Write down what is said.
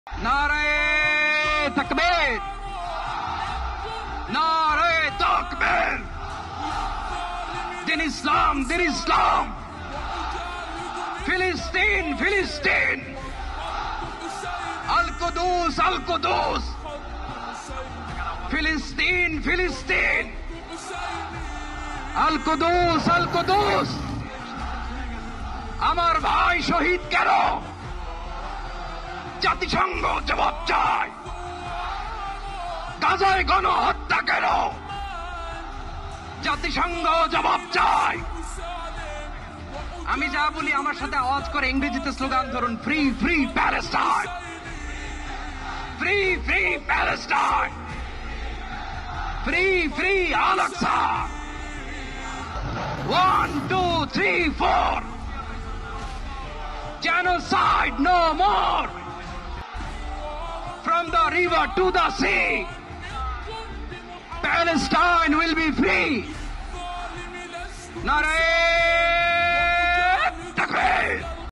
নারায়ে তাকবীর, নারায়ে তাকবীর। দিন ইসলাম, দিন ইসলাম। ফিলিস্তিন, ফিলিস্তিন। আল কুদুস, আল কুদুস। ফিলিস্তিন, ফিলিস্তিন। আল কুদুস, আল কুদুস। আমার ভাই শহীদ কেন? জাতিসংঘ জবাব চায়। গাজায় গণহত্যা কেন? জাতিসংঘ জবাব চায়। আমি যা বলি আমার সাথে আওয়াজ করে ইংরেজিতে স্লোগান ধরুন, free free Palestine, free free Palestine, free free Al Aqsa. 1, 2, 3, 4. Genocide no more. From the river to the sea, Palestine will be free. Naare